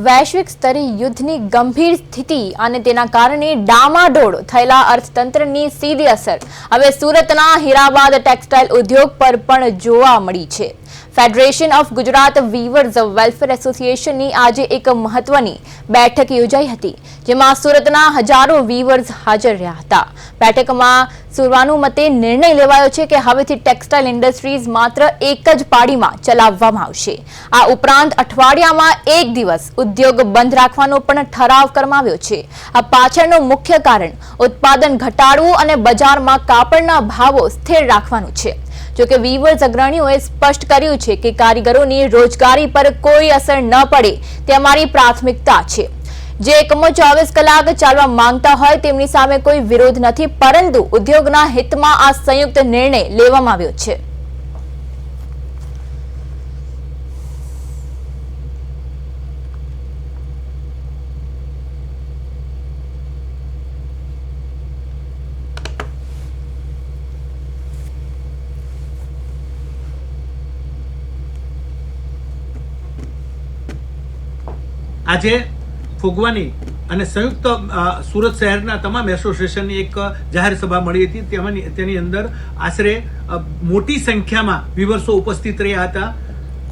વૈશ્વિક સ્તરે યુદ્ધની ગંભીર સ્થિતિ અને તેના કારણે ડામાડોળ થયેલા અર્થતંત્રની સીધી અસર હવે સુરતના હીરાબાદ ટેક્સટાઇલ ઉદ્યોગ પર પણ જોવા મળી છે। Federation of Gujarat weavers welfare એસોસિએશનની આજે એક મહત્વની બેઠક યોજાઈ હતી, જેમાં સુરતના હજારો વીવર્સ હાજર રહ્યા હતા। બેઠકમાં સર્વાનુમતે નિર્ણય લેવાયો છે કે હવેથી ટેક્સટાઇલ ઇન્ડસ્ટ્રીઝ માત્ર એક જ પાળીમાં ચલાવવામાં આવશે। આ ઉપરાંત અઠવાડિયામાં એક દિવસ ઉદ્યોગ બંધ રાખવાનો પણ ઠરાવ કરવામાં આવ્યો છે। આ પાછળનું મુખ્ય કારણ ઉત્પાદન ઘટાડવું અને બજારમાં કાપડના ભાવો સ્થિર રાખવાનું છે। જો કે વીવર્સ અગ્રણીઓએ સ્પષ્ટ કર્યું છે કે કારીગરોની રોજગારી પર કોઈ અસર ન પડે તે અમારી પ્રાથમિકતા છે। જે એકમો 24 કલાક ચાલવા માંગતા હોય તેમની સામે કોઈ વિરોધ નથી, પરંતુ ઉદ્યોગના હિતમાં આ સંયુક્ત નિર્ણય લેવામાં આવ્યો છે। આજે ફોગવાની અને સંયુક્ત સુરત શહેરના તમામ એસોસિએશનની એક જાહેર સભા મળી હતી। તેની અંદર આશરે મોટી સંખ્યામાં વીવર્સો ઉપસ્થિત રહ્યા હતા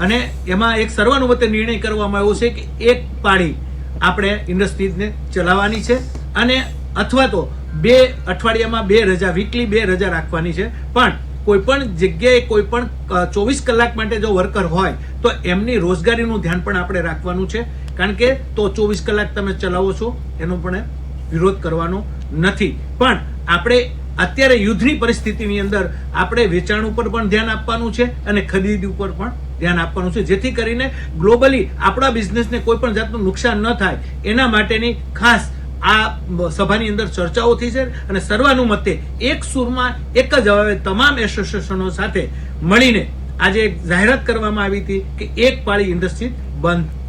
અને એમાં એક સર્વાનુમતે નિર્ણય કરવામાં આવ્યો છે કે એક પાળી આપણે ઇન્ડસ્ટ્રીઝને ચલાવવાની છે અને અથવા તો 2 અઠવાડિયામાં 2 રજા, વીકલી 2 રજા રાખવાની છે। પણ કોઈપણ જગ્યાએ કોઈપણ 24 કલાક માટે જો વર્કર હોય તો એમની રોજગારીનું ધ્યાન પણ આપણે રાખવાનું છે, કારણ કે તો 24 કલાક તમે ચલાવો છો એનો પણ વિરોધ કરવાનો નથી। પણ આપણે અત્યારે યુદ્ધની પરિસ્થિતિની અંદર આપણે વેચાણ ઉપર પણ ધ્યાન આપવાનું છે અને ખરીદી ઉપર પણ ધ્યાન આપવાનું છે, જેથી કરીને ગ્લોબલી આપણા બિઝનેસને કોઈ પણ જાતનું નુકસાન ન થાય એના માટેની ખાસ આ સભાની અંદર ચર્ચાઓ થઈ છે અને સર્વાનુમતે એક સૂરમાં એક જ અવાજે તમામ એસોસિએશનો સાથે મળીને આજે એક જાહેરાત કરવામાં આવી હતી કે એક પાળી ઇન્ડસ્ટ્રી બંધ